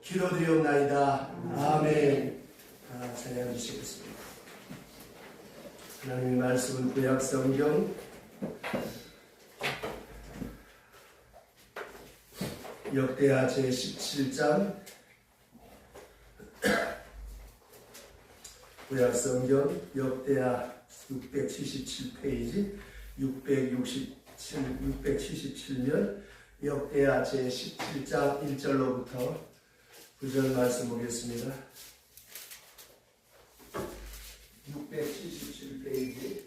기도드리옵나이다. 아멘. 찬양 주시겠습니다. 하나님의 말씀은 구약성경 역대하 제17장 구약성경 역대하 677페이지 677면 역대하 제17장 1절로부터 9절 말씀 보겠습니다. 677페이지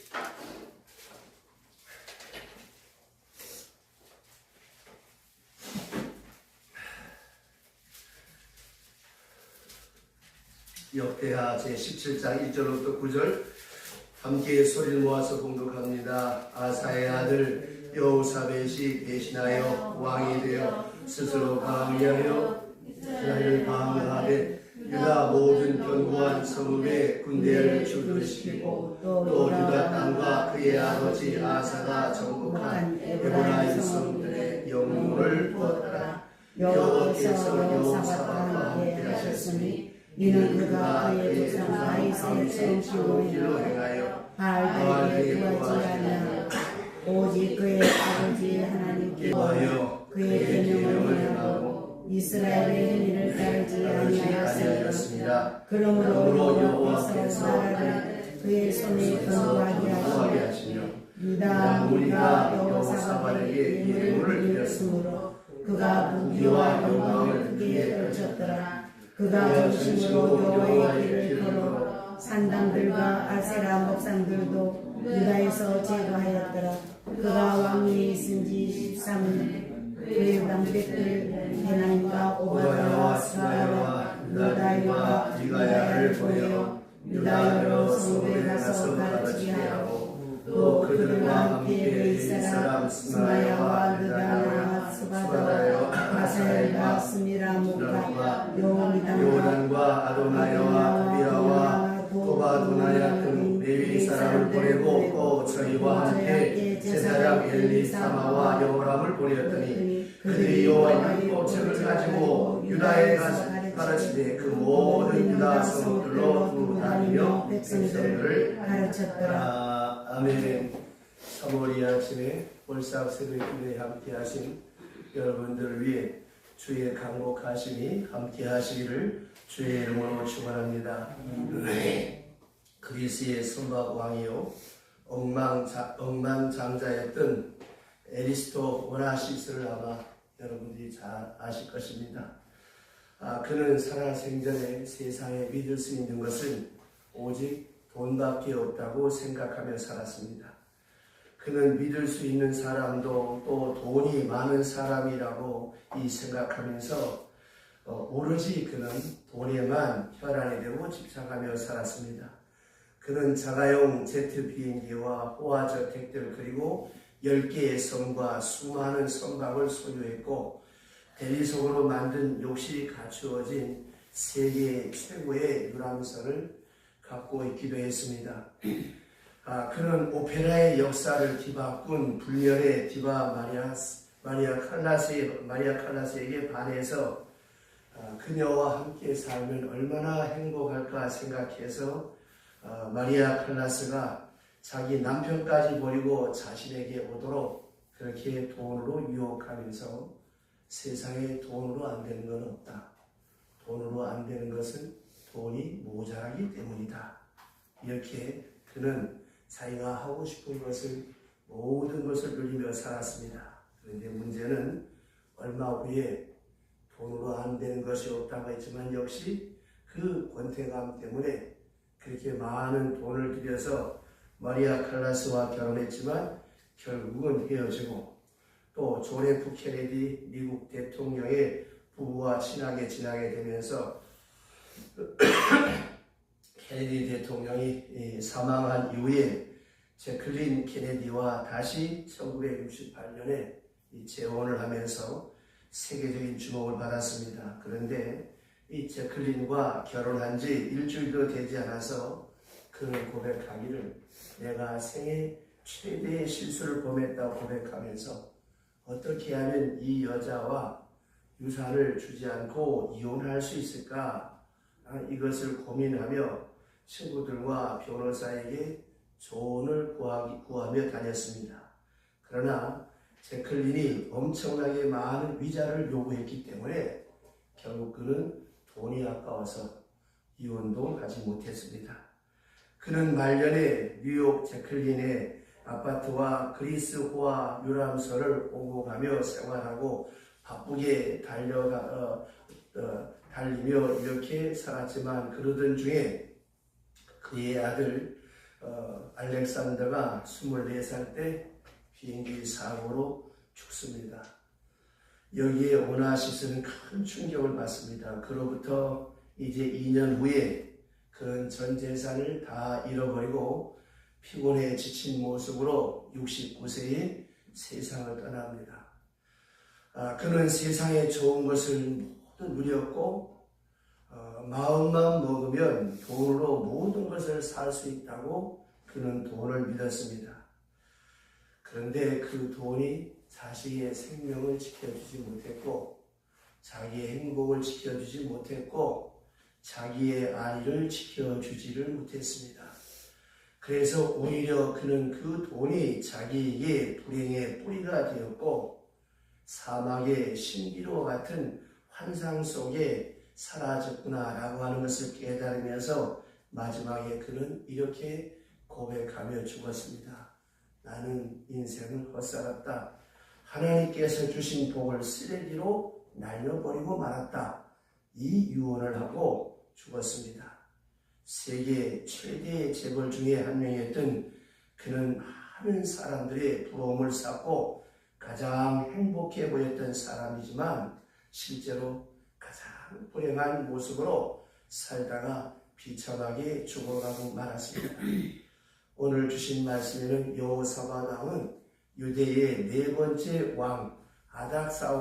역대하 제17장 1절로부터 9절 함께 소리를 모아서 봉독합니다. 아사의 아들 여호사밧이 대신하여 왕이 되어 스스로 방위하여 이스라엘을 방어하되 유다 모든 견고한 성읍에 군대를 출동시키고 또 유다 땅과 그의 아버지 아사가 정복한 에브라임 성들의 영웅을 두었더라. 여호와께서 여호사밧과 함께 하셨으니 이는 그가 그의 조상 다윗의 정치로 행하여 바알에게 구하지 아니하고 오직 그의 아버지 하나님께 구하여 그의 계명을 행하고 이스라엘의 행위를 따르지 아니하였습니다. 그러므로 여호와께서 나라를 그의 손에 견고하게 하시며 유다 무리가 여호사밧에게 예물을 드렸으므로 그가 무기와 영광을 그에게 떨쳤더라. 그가 전심으로 여호와의 길을 걸어 산당들과 아세라 목산들도 유다에서 제거하였더라. 그가 왕위에 있은 지 13년 그의 방백들 베난과 오바다와 스가랴와 유다야와 미가야를 보내어 유다 여러 성읍에 가서 가르치게 하고 또 그들과 함께 이스라엘 스마야와 느다나와 스바다와 아사엘과 스미라목과 요단과 아도나야와 비라와 도바도나야 등 레위 사람을 보내고 또 저희와 함께 제사장 엘리사마와 여호람을 보내었더니 그들이 여호와의 율법책을 가지고 유다에 가르치되 그 모든 유다 성읍들로 다니며 백성들을 가르쳤더라. 아멘. 3월 2일 아침에 볼삭 새벽기도에 함께하신 여러분들을 위해 주의 강복하심이 함께하시기를 주의 이름으로 축원합니다. 그리스의 선박 왕이요 억만장자였던 에리스토 오나시스를 아마 여러분들이 잘 아실 것입니다. 그는 살아생전에 세상에 믿을 수 있는 것은 오직 돈밖에 없다고 생각하며 살았습니다. 그는 믿을 수 있는 사람도 또 돈이 많은 사람이라고 생각하면서 오로지 그는 돈에만 혈안이 되고 집착하며 살았습니다. 그는 자가용 제트 비행기와 호화저택들 그리고 10개의 성과 수많은 선박을 소유했고 대리석으로 만든 욕실이 갖추어진 세계 최고의 유람선을 갖고 있기도 했습니다. 그는 오페라의 역사를 뒤바꾼 불멸의 디바 마리아 칼라스에게 반해서 그녀와 함께 살면 얼마나 행복할까 생각해서 마리아 칼라스가 자기 남편까지 버리고 자신에게 오도록 그렇게 돈으로 유혹하면서 세상에 돈으로 안 되는 건 없다. 돈으로 안 되는 것은 돈이 모자라기 때문이다. 이렇게 그는 자기가 하고 싶은 것을 모든 것을 누리며 살았습니다. 그런데 문제는 얼마 후에 돈으로 안 되는 것이 없다고 했지만 역시 그 권태감 때문에 그렇게 많은 돈을 들여서 마리아 칼라스와 결혼했지만 결국은 헤어지고 또 존 F 케네디 미국 대통령의 부부와 친하게 지내게 되면서 케네디 대통령이 사망한 이후에 제클린 케네디와 다시 1968년에 재혼을 하면서 세계적인 주목을 받았습니다. 그런데 이 제클린과 결혼한 지 일주일도 되지 않아서 그는 고백하기를 내가 생애 최대의 실수를 범했다고 고백하면서 어떻게 하면 이 여자와 유산을 주지 않고 이혼할 수 있을까? 이것을 고민하며 친구들과 변호사에게 조언을 구하며 다녔습니다. 그러나 제클린이 엄청나게 많은 위자료를 요구했기 때문에 결국 그는 돈이 아까워서 이혼도 하지 못했습니다. 그는 말년에 뉴욕 제클린의 아파트와 그리스호와 유람선을 공급하며 생활하고 바쁘게 달리며 이렇게 살았지만 그러던 중에 그의 아들 알렉산더가 24살 때 비행기 사고로 죽습니다. 여기에 오나시스는 큰 충격을 받습니다. 그로부터 이제 2년 후에 그는 전 재산을 다 잃어버리고 피곤해 지친 모습으로 69세에 세상을 떠납니다. 그는 세상에 좋은 것을 모두 누렸고 마음만 먹으면 돈으로 모든 것을 살 수 있다고 그는 돈을 믿었습니다. 그런데 그 돈이 자식의 생명을 지켜주지 못했고 자기의 행복을 지켜주지 못했고 자기의 아이를 지켜주지를 못했습니다. 그래서 오히려 그는 그 돈이 자기에게 불행의 뿌리가 되었고 사막의 신비로 같은 환상 속에 사라졌구나라고 하는 것을 깨달으면서 마지막에 그는 이렇게 고백하며 죽었습니다. 나는 인생을 헛살았다. 하나님께서 주신 복을 쓰레기로 날려버리고 말았다. 이 유언을 하고 죽었습니다. 세계 최대의 재벌 중에 한 명이었던 그는 많은 사람들의 부러움을 쌓고 가장 행복해 보였던 사람이지만 실제로 가장 불행한 모습으로 살다가 비참하게 죽어가고 말았습니다. 오늘 주신 말씀에는 여호사밧 왕은 유대의 네 번째 왕 아닥사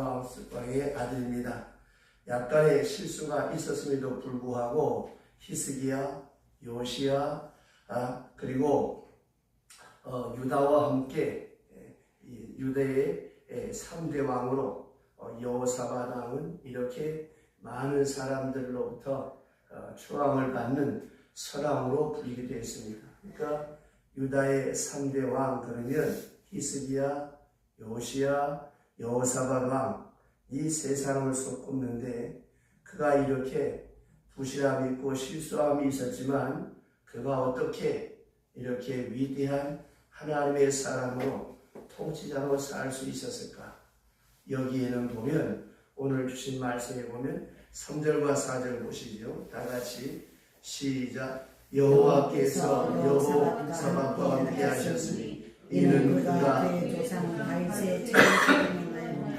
왕의 아들입니다. 약간의 실수가 있었음에도 불구하고 히스기야, 요시야 그리고 유다와 함께 유대의 3대 왕으로 여호사밧 왕은 이렇게 많은 사람들로부터 추앙을 받는 선왕으로 불리게 되었습니다. 그러니까 유다의 3대 왕 그러면 히스기야, 요시야, 여호사밧 왕 이 세 사람을 꼽는데 그가 이렇게 부실함이 있고 실수함이 있었지만 그가 어떻게 이렇게 위대한 하나님의 사람으로 통치자로 살 수 있었을까? 여기에는 보면 오늘 주신 말씀에 보면 3절과 4절 보시죠. 다 같이 시작. 여호와께서 여호사밧과 함께 하셨으니 이는 그가 그의 조상 다윗의 제사장을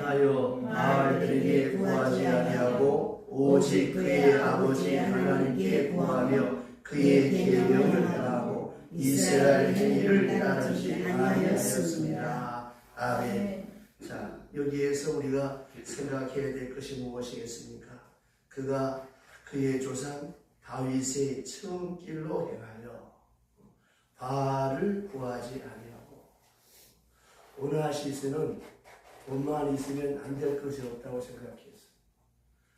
하여 바알에게 구하지 아니하고 오직 그의 아버지 하나님께 구하며 그의 계명을 행하고 이스라엘 행위를 따르지 아니하였습니다. 아멘. 자, 여기에서 우리가 생각해야 될 것이 무엇이겠습니까? 그가 그의 조상 다윗의 처음 길로 행하여 바알을 구하지 아니하고 오나시스는 돈만 있으면 안 될 것이 없다고 생각했어요.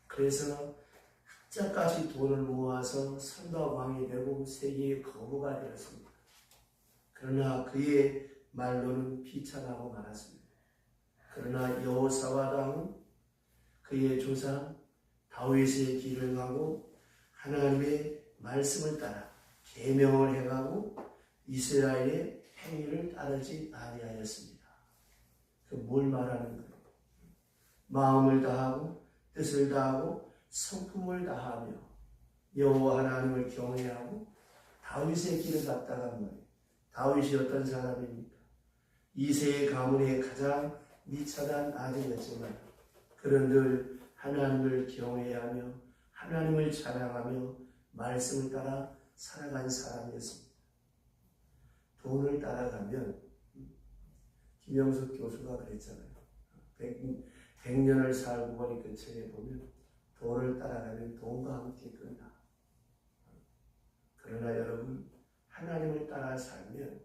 그래서 학자까지 돈을 모아서 선덕왕이 되고 세계의 거부가 되었습니다. 그러나 그의 말로는 비참하고 말았습니다. 그러나 여호사밧 왕은 그의 조상 다윗의 길을 가고 하나님의 말씀을 따라 계명을 행하고 이스라엘의 행위를 따르지 아니하였습니다. 그 뭘 말하는 거예요? 마음을 다하고 뜻을 다하고 성품을 다하며 여호와 하나님을 경외하고 다윗의 길을 갔다간 말이에요. 다윗이 어떤 사람입니까? 이새의 가문의 가장 미천한 아들이었지만 그는 늘 하나님을 경외하며 하나님을 찬양하며 말씀을 따라 살아간 사람이었습니다. 돈을 따라가면 김영석 교수가 그랬잖아요. 100년을 살고 보니 그 책에 보면 돈을 따라가면 돈과 함께 끝나. 그러나 여러분 하나님을 따라 살면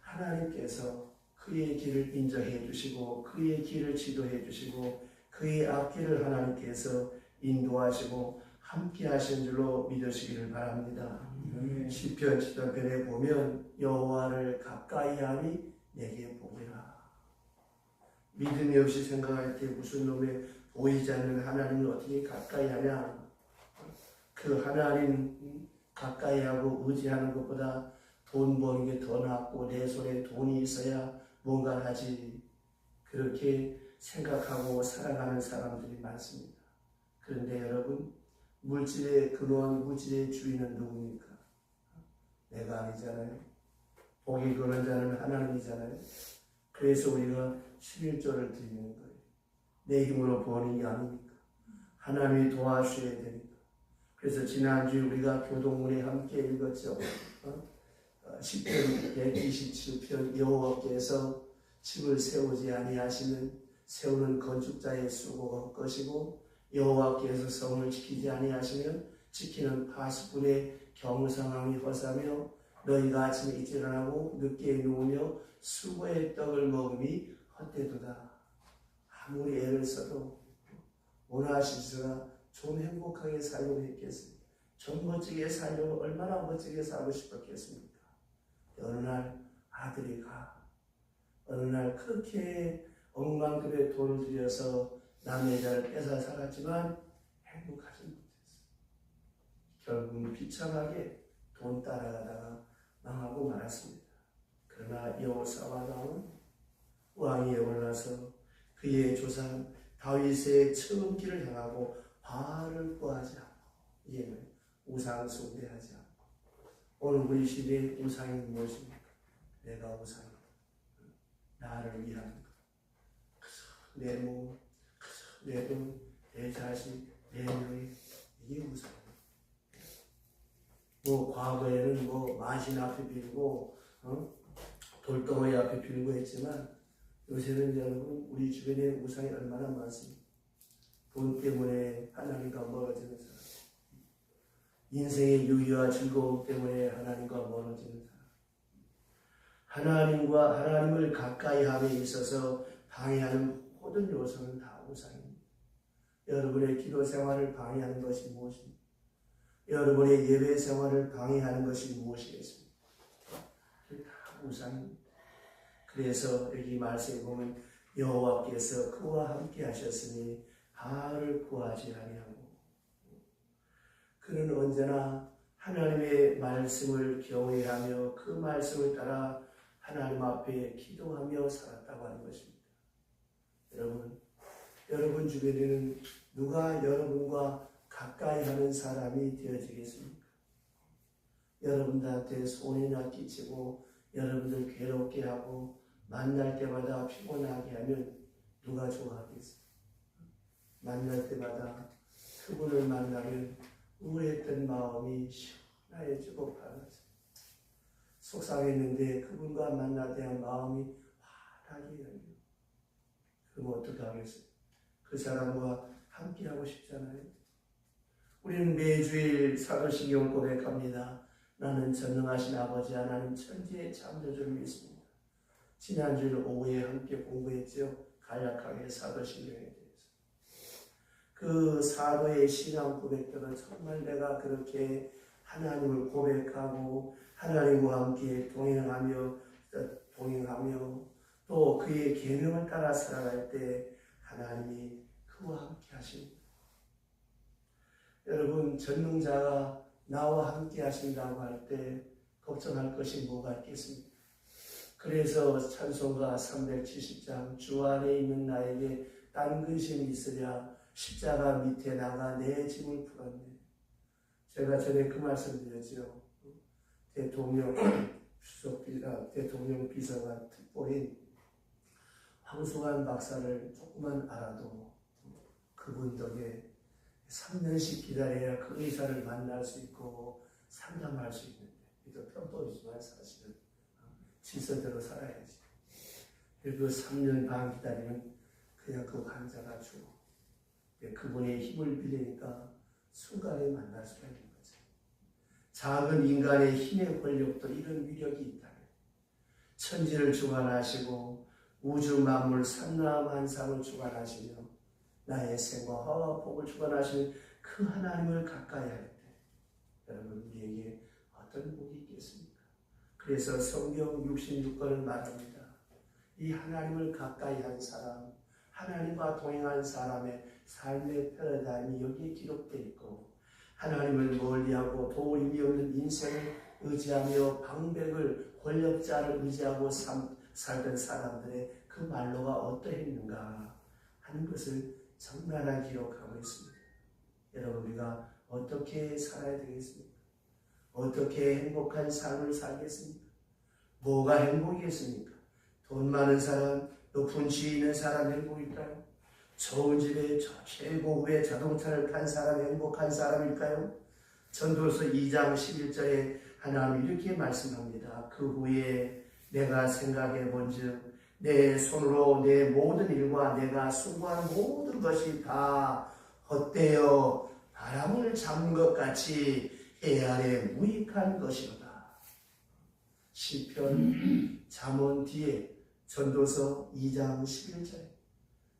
하나님께서 그의 길을 인정해 주시고 그의 길을 지도해 주시고 그 그의 앞길을 하나님께서 인도하시고 함께 하신 줄로 믿으시기를 바랍니다. 시편 7편에 보면 여호와를 가까이 하니 내게 보이라. 믿음이 없이 생각할 때 무슨 놈의 보이지 않는 하나님을 어떻게 가까이 하냐. 그 하나님 가까이 하고 의지하는 것보다 돈 버는 게 더 낫고 내 손에 돈이 있어야 뭔가 하지. 그렇게 생각하고 살아가는 사람들이 많습니다. 그런데 여러분, 물질의 근원, 물질의 주인은 누굽니까? 내가 아니잖아요. 복이 거는 자는 하나님이잖아요. 그래서 우리가 11조를 드리는 거예요. 내 힘으로 버는 게 아닙니까? 하나님이 도와주셔야 되니까. 그래서 지난주에 우리가 교동문에 함께 읽었죠. 시편 127편 여호와께서 집을 세우지 아니하시면 세우는 건축자의 수고가 것이고 여호와께서 성을 지키지 아니하시면 지키는 파수꾼의 경성함이 허사며 너희가 아침에 일찍 일어나고 늦게 누우며 수고의 떡을 먹음이 헛되도다. 아무리 애를 써도 원하시스가 좀 행복하게 살려고 했겠습니까? 좀 멋지게 살려고 얼마나 멋지게 살고 싶었겠습니까? 어느 날 아들이 어느 날 그렇게 억만급의 돈을 들여서 남의 여자를 뺏어 살았지만 행복하지 못했어. 결국은 비참하게 돈 따라가다가 망하고 말았습니다. 그러나 여호사밧 왕이 올라서 그의 조상 다윗의 처음 길을 향하고 바알을 구하지 않고, 이제는 우상 숭배하지 않고. 오늘 우리 시대의 우상이 무엇입니까? 내가 우상이다. 나를 위한 것. 내 몸, 내 돈, 내 자식, 내 명예, 이게 우상이다. 과거에는 마신 앞에 빌고 돌덩어리 앞에 빌고 했지만 요새는 여러분 우리 주변에 우상이 얼마나 많습니까? 돈 때문에 하나님과 멀어지는 사람, 인생의 유의와 즐거움 때문에 하나님과 멀어지는 사람, 하나님을 가까이 함에 있어서 방해하는 모든 요소는 다 우상입니다. 여러분의 기도 생활을 방해하는 것이 무엇입니까? 여러분의 예배 생활을 방해하는 것이 무엇이겠습니까? 그게 다 우상입니다. 그래서 여기 말씀에 보면 여호와께서 그와 함께 하셨으니 바알을 구하지 아니하고, 그는 언제나 하나님의 말씀을 경외하며 그 말씀을 따라 하나님 앞에 기도하며 살았다고 하는 것입니다. 여러분 주변에는 누가 여러분과 가까이 하는 사람이 되어지겠습니까? 여러분들한테 손해나 끼치고 여러분들 괴롭게 하고 만날 때마다 피곤하게 하면 누가 좋아하겠어요? 만날 때마다 그분을 만나면 우울했던 마음이 시원해지고 밝아져요. 속상했는데 그분과 만날 때 마음이 환하게 열려요. 그럼 어떻게 하겠어요? 그 사람과 함께하고 싶잖아요. 우리는 매주일 사도신경 고백합니다. 나는 전능하신 아버지 하나님 천지의 창조주를 믿습니다. 지난주일 오후에 함께 공부했죠. 간략하게 사도신경에 대해서. 그 사도의 신앙 고백들은 정말 내가 그렇게 하나님을 고백하고 하나님과 함께 동행하며 또 그의 계명을 따라 살아갈 때 하나님이 그와 함께 하십니다. 여러분, 전능자가 나와 함께 하신다고 할 때 걱정할 것이 뭐가 있겠습니까? 그래서 찬송가 370장 주 안에 있는 나에게 딴 근심이 있으랴 십자가 밑에 나가 내 짐을 풀었네. 제가 전에 그 말씀 드렸죠. 대통령 비서관 특보인 황수관 박사를 조금만 알아도 그분 덕에 3년씩 기다려야 그 의사를 만날 수 있고 상담할 수 있는데, 이거 평범이지만 사실은 질서대로 살아야지. 그리고 3년 반 기다리면 그냥 그 환자가 죽어. 그분의 힘을 빌리니까 순간에 만날 수가 있는 거죠. 작은 인간의 힘의 권력도 이런 위력이 있다면, 천지를 주관하시고 우주 만물 산나만상을 주관하시며 나의 생과 복을 주관하시는 그 하나님을 가까이 할 때 여러분 우리에게 어떤 복이 있겠습니까? 그래서 성경 66권을 말합니다. 이 하나님을 가까이 한 사람, 하나님과 동행한 사람의 삶의 패러다임이 여기에 기록되어 있고 하나님을 멀리하고 도움이 없는 인생을 의지하며 방백을 권력자를 의지하고 살던 사람들의 그 말로가 어떠했는가 하는 것을 적나라하게 기록하고 있습니다. 여러분 우리가 어떻게 살아야 되겠습니까? 어떻게 행복한 삶을 살겠습니까? 뭐가 행복이겠습니까? 돈 많은 사람, 높은 지위 있는 사람 행복일까요? 좋은 집에 최고급의 자동차를 탄 사람이 행복한 사람일까요? 전도서 2장 11절에 하나님 이렇게 말씀합니다. 그 후에 내가 생각해 본즉 내 손으로 내 모든 일과 내가 수고한 모든 것이 다 헛되어 바람을 잡는 것 같이 해 아래 무익한 것이로다. 시편 잠언 뒤에 전도서 2장 11절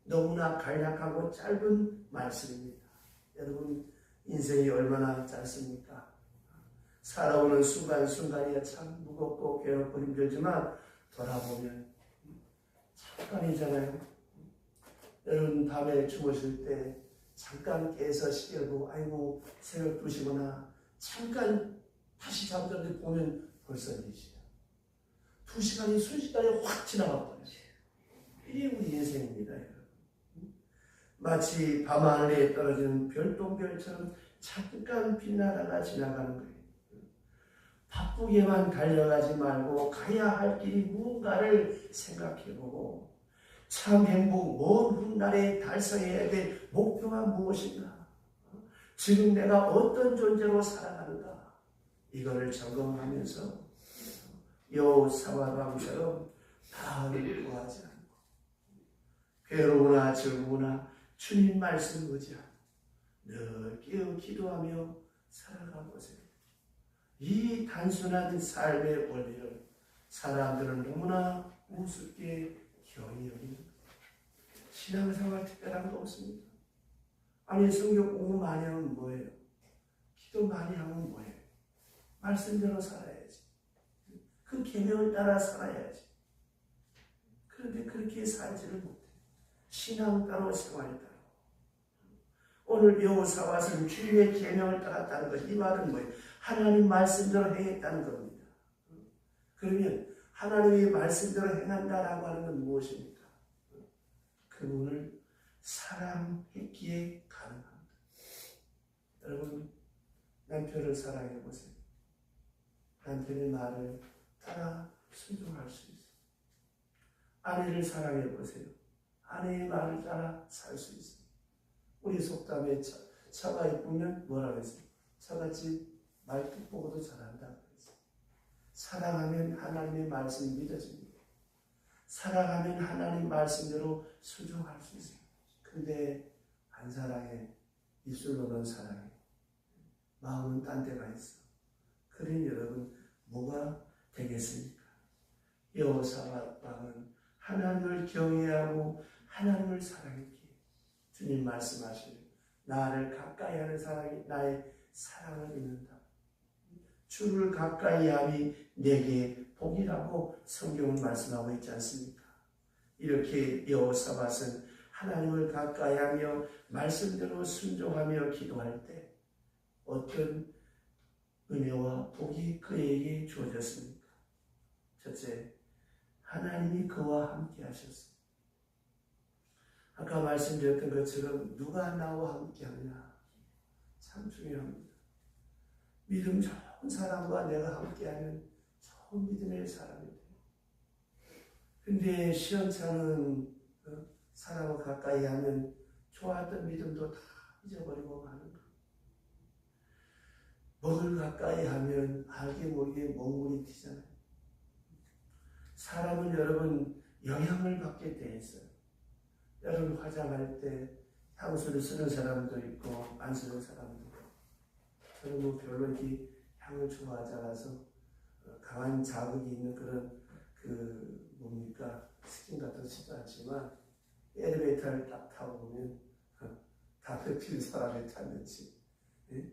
너무나 간략하고 짧은 말씀입니다. 여러분 인생이 얼마나 짧습니까? 살아오는 순간순간이 참 무겁고 괴롭고 힘들지만 돌아보면 잠깐이잖아요. 여러분 밤에 주무실 때 잠깐 깨서 시계를 보고 아이고 새벽 2시구나 잠깐 다시 잠들었는데 보면 벌써 4시야. 2시간이 순식간에 확 지나가 버려요. 이게 우리 인생입니다. 여러분. 마치 밤하늘에 떨어지는 별똥별처럼 잠깐 빛나다가 지나가는 거예요. 바쁘게만 달려가지 말고 가야 할 길이 무언가를 생각해보고 참 행복, 먼 훗날에 달성해야 될 목표가 무엇인가? 지금 내가 어떤 존재로 살아가는가? 이거를 점검하면서 여호사밧왕처럼 바알을 구하지 않고 괴로우나 즐거우나 주님 말씀 의지하고 늘 깨어 기도하며 살아가 보세요. 이 단순한 삶의 원리를 사람들은 너무나 우습게 경히 여기는 거예요. 신앙생활 특별한 거 없습니다. 아니 성경 공부 많이 하면 뭐예요? 기도 많이 하면 뭐예요? 말씀대로 살아야지. 그 계명을 따라 살아야지. 그런데 그렇게 살지를 못해요. 신앙 따로 생활 따로. 오늘 여호사밧은 주님의 계명을 따랐다는 것. 이 말은 뭐예요? 하나님 말씀대로 행했다는 겁니다. 그러면 하나님의 말씀대로 행한다라고 하는 건 무엇입니까? 그분을 사랑했기에 가능합니다. 여러분 남편을 사랑해 보세요. 남편의 말을 따라 순종할 수 있어요. 아내를 사랑해 보세요. 아내의 말을 따라 살 수 있어요. 우리 속담에 처가 이쁘면 뭐라고 했어요? 처갓집 말뚝 보고도 잘한다고 했어요. 사랑하면 하나님의 말씀이 믿어집니다. 사랑하면 하나님 말씀대로 순종할 수 있어요. 근데 안 사랑해. 입술로는 사랑해. 마음은 딴 데가 있어. 그러니 여러분 뭐가 되겠습니까? 여호사밧 왕은 하나님을 경외하고 하나님을 사랑했기에 주님 말씀하시는 나를 가까이 하는 사람이 나의 사랑을 입는다. 주를 가까이 함이 내게 복이라고 성경은 말씀하고 있지 않습니까? 이렇게 여호사밧은 하나님을 가까이 하며 말씀대로 순종하며 기도할 때 어떤 은혜와 복이 그에게 주어졌습니까? 첫째, 하나님이 그와 함께 하셨습니다. 아까 말씀드렸던 것처럼 누가 나와 함께 하느냐 참 중요합니다. 믿음 좋은 사람과 내가 함께하면 좋은 믿음의 사람이 돼요. 근데 시원찮은 사람과 가까이 하면 좋았던 믿음도 다 잊어버리고 마는 거예요. 먹을 가까이 하면 알게 모르게 먹물이 튀잖아요. 사람은 여러분 영향을 받게 돼 있어요. 여러분 화장할 때 향수를 쓰는 사람도 있고 안 쓰는 사람도 있고 저는 뭐 별로 이렇게 향을 좋아하지 않아서 강한 자극이 있는 그런 뭡니까 스킨 같은 거 쓰지 않지만 엘리베이터를 딱 타고 보면 담배 피는 사람이 탔는지, 예?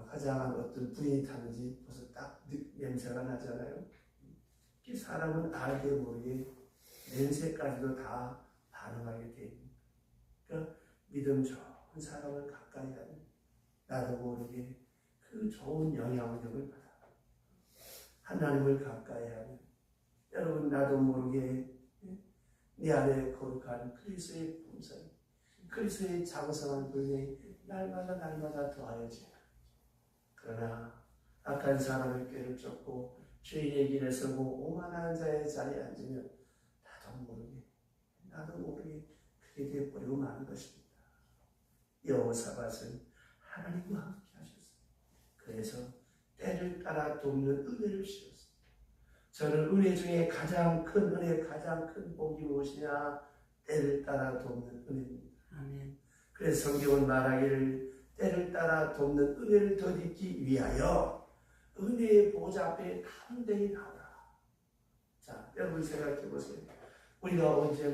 화장한 어떤 부인이 탔는지 벌써 딱 냄새가 나잖아요. 이 사람은 알게 모르게 냄새까지도 다 반응하게 됩니다. 그러니까 믿음 좋은 사람을 가까이 하는, 나도 모르게 그 좋은 영향력을 받아 하나님을 가까이 하는, 여러분 나도 모르게 네 안에 거룩한 그리스도의 품성, 그리스도의 장성한 분량이 날마다 더하여지는. 그러나 악한 사람의 꾀를 쫓고 주인의 길에 서고 오만한 자의 자리에 앉으면 나도 모르게 그게 되어버리고 마는 것입니다. 여호사밧은 하나님과 함께 하셨어요. 그래서 때를 따라 돕는 은혜를 주셨어요. 저는 은혜 중에 가장 큰 은혜, 가장 큰 복이 무엇이냐? 때를 따라 돕는 은혜입니다. 아멘. 그래서 성경은 말하기를 때를 따라 돕는 은혜를 덧입기 위하여 은혜의 보좌 앞에 담대히 나오라. 자, 여러분 생각해 보세요. 우리가 언제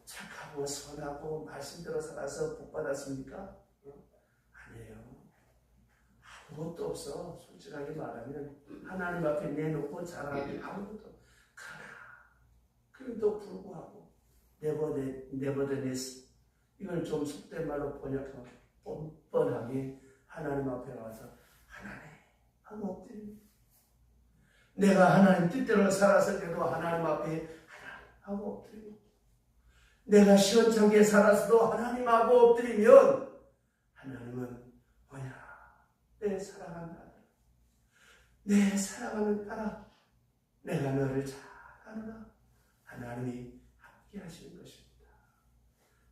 착하고 선하고 말씀대로 살아서 복 받았습니까? 아니에요. 아무것도 없어. 솔직하게 말하면 하나님 앞에 내놓고 자랑하는 게 아무것도 없어. 그럼에도 불구하고 nevertheless, 이걸 좀 속된 말로 번역하면 뻔뻔하게 하나님 앞에 와서 하나님 하고 엎드립니다. 내가 하나님 뜻대로 살았을 때도 하나님 앞에 하나님 하고 엎드리고, 내가 시원찮게 살았어도 하나님 하고 엎드리면 하나님은 뭐냐? 내 사랑하는 아들, 내 사랑하는 딸아, 내가 너를 잘 아노라. 하나님이 함께 하시는 것입니다.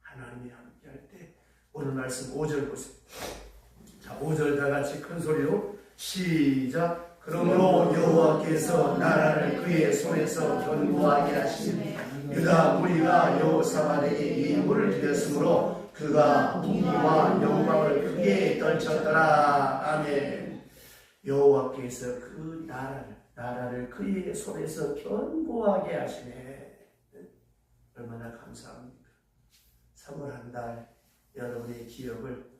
하나님이 함께 할 때, 오늘 말씀 5절 보세요. 자, 5절 다 같이 큰 소리로 시작. 그러므로 여호와께서 나라를 그의 손에서 견고하게 하시니 유다 무리가 여호사밧에게 예물을 드렸으므로 그가 무기와 영광을 크게 떨쳤더라. 아멘. 여호와께서 그 나라를 그의 손에서 견고하게 하시네. 얼마나 감사합니까? 3월 한 달 여러분의 기억을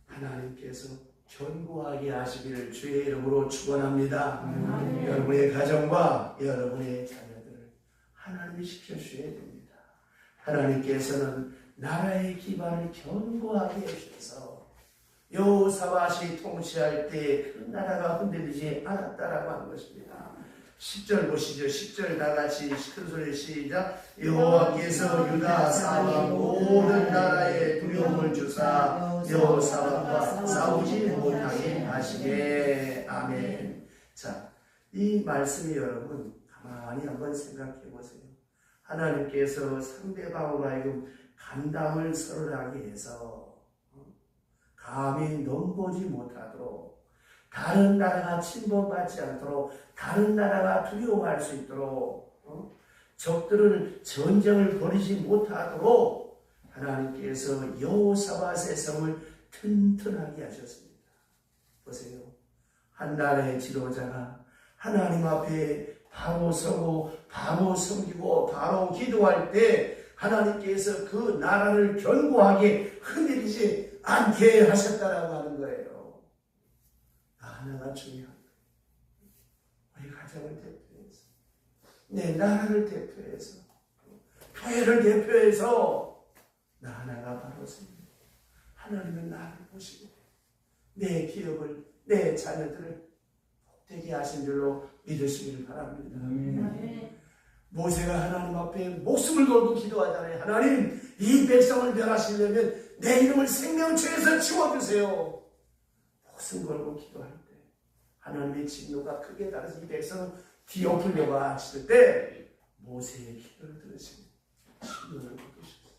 하나님께서 견고하게 하시기를 주의 이름으로 축원합니다. 여러분의 가정과 여러분의 자녀들을 하나님이 지켜주셔야 됩니다. 하나님께서는 나라의 기반을 견고하게 해주셔서 여호사밧이 통치할 때 그 나라가 흔들리지 않았다라고 하는 것입니다. 10절 보시죠. 10절 다같이 큰 소리 시작. 여호와께서 유다 사방 모든 나라에 두려움을 주사 여호사밧과 싸우지 못하게 하시게. 아멘. 자, 이 말씀이 여러분 가만히 한번 생각해 보세요. 하나님께서 상대방으로 하여금 간담을 설하게 해서 감히 넘보지 못하도록, 다른 나라가 침범받지 않도록, 다른 나라가 두려워할 수 있도록, 적들은 전쟁을 벌이지 못하도록 하나님께서 여호사밧의 성을 튼튼하게 하셨습니다. 보세요. 한 나라의 지도자가 하나님 앞에 바로 서고 바로 섬기고 바로 기도할 때 하나님께서 그 나라를 견고하게 흔들리지 않게 하셨다라고 하는 거예요. 하나가 중요한 거예요. 우리 가정을 대표해서, 내 나라를 대표해서, 교회를 대표해서 나 하나가 바로 섭니다. 하나님은 나를 보시고 내 기업을, 내 자녀들을 복되게 하신 줄로 믿으시기를 바랍니다. 모세가 하나님 앞에 목숨을 걸고 기도하잖아요. 하나님, 이 백성을 멸하시려면 내 이름을 생명책에서 지워주세요. 목숨 걸고 기도할 때 하나님의 진노가 크게 따라서 이 백성은 뒤엎으려고 하실 때 모세의 기도를 들으시고 진노를 받으셨어요.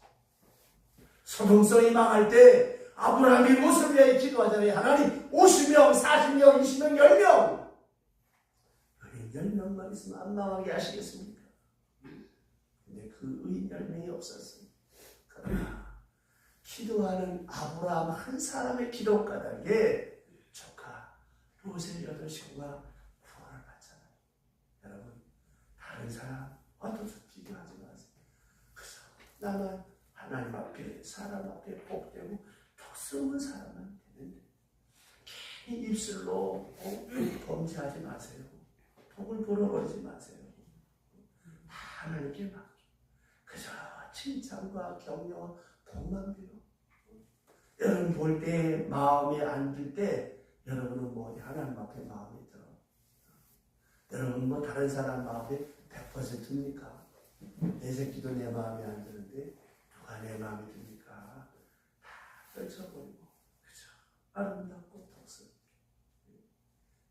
소동성이 망할 때 아브라함이 무엇을 위하여 기도하잖아요. 하나님 50명, 40명, 20명, 10명 10명만 있으면 안 망하게 하시겠습니까? 근데 그 의인 10명이 없었어요. 그러나 기도하는 아브라함 한 사람의 기도 까닭에 조카 롯의 8식구가 구원을 받잖아요. 여러분, 다른 사람 어떠서 비교하지 마세요. 그래서 나만 하나님 앞에 사람 앞에 복되고 덕스러운 사람은 되는데 괜히 입술로 범죄하지 마세요. 복을 벌어버리지 마세요. 다 하나님께 맡겨. 그저 칭찬과 격려와 복만 빌어. 여러분 볼 때 마음에 안 들 때 여러분은 뭐 하나님 앞에 마음이 들어. 여러분 뭐 다른 사람 마음에 100% 듭니까? 내 새끼도 내 마음에 안 드는데 누가 내 마음에 듭니까? 다 떨쳐버리고 그죠? 아름답고 덕스럽게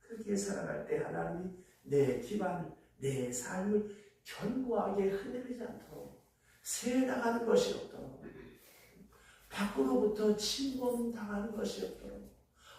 그렇게 살아갈 때 하나님이 내 기반을 내 삶을 견고하게 흔들리지 않도록 새나가는 것이 없도록 밖으로부터 침범당하는 것이 없도록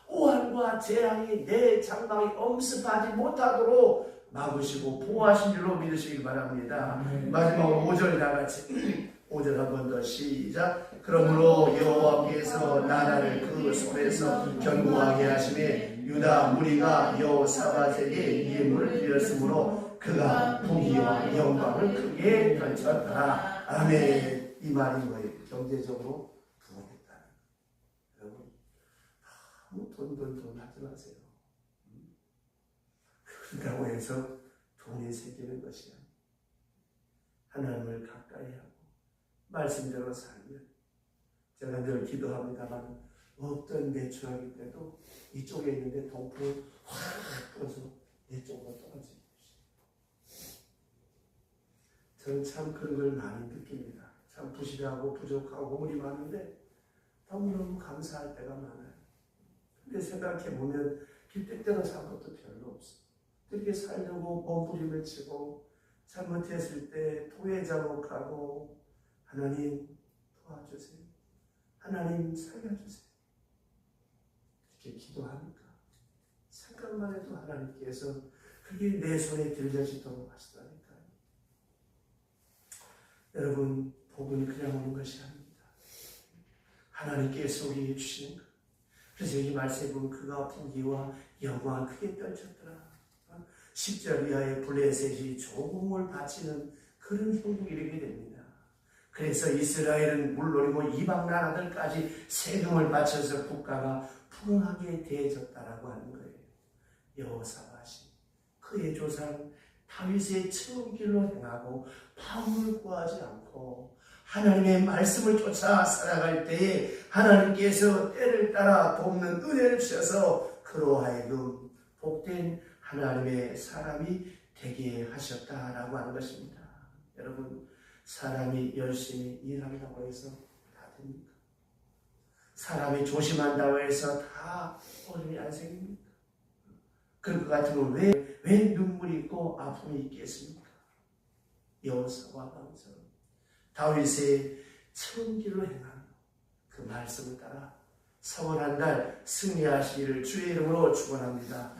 오한과 재앙이 내 장막에 엄습하지 못하도록 막으시고 보호하신 줄로 믿으시기 바랍니다. 마지막으로 5절 다 같이 5절 한 번 더 시작. 그러므로 여호와께서 나라를 그 손에서 견고하게 하심에 유다 무리가 여호사밧에게 예물을 드렸으므로 그가 부귀와 영광을 크게 떨쳤더라. 아멘. 이 말인 거예요. 경제적으로 부흥했다는. 여러분 너무 돈 하지 마세요. 그렇다고 해서 돈에 새기는 것이 아니에요. 하나님을 가까이 하고 말씀대로 살면 제가 늘 기도합니다만 어떤 매출하기 때도 이쪽에 있는데 동풍을 확 불어서 내 쪽으로 떨어지는 것이에요. 저는 참 그런 걸 많이 느낍니다. 참 부실하고 부족하고 허물이 많은데 너무너무 감사할 때가 많아요. 근데 생각해보면 기특대로 산 것도 별로 없어. 그렇게 살려고 몸부림을 치고 잘못했을 때 토해 자복하고 하나님 도와주세요. 하나님 살려주세요. 이렇게 기도하니까 생각만 해도 하나님께서 그게 내 손에 들려지도록 하시다니까요. 여러분 복은 그냥 오는 것이 아닙니다. 하나님께서 우리에게 주시는 것. 그래서 여기 말씀에 보면 그가 부귀와 영광을 크게 떨쳤더라. 10절 이하의 블레셋이 조공을 바치는 그런 형국이 이르게 됩니다. 그래서 이스라엘은 물론이고 이방 나라들까지 세금을 바쳐서 국가가 풍하게 대해졌다라고 하는 거예요. 여호사밧이 그의 조상 다윗의 처음 길로 행하고 바울을 구하지 않고 하나님의 말씀을 쫓아 살아갈 때에 하나님께서 때를 따라 돕는 은혜를 주셔서 그로 하여금 복된 하나님의 사람이 되게 하셨다라고 하는 것입니다. 여러분 사람이 열심히 일한다고 해서 다 됩니까? 사람이 조심한다고 해서 다 어려움이 안 생깁니까? 그럴 것 같으면 왜 눈물이 있고 아픔이 있겠습니까? 여호사밧처럼 다윗의 처음 길로 행하는 그 말씀을 따라 서원한 날 승리하시기를 주의 이름으로 축원합니다.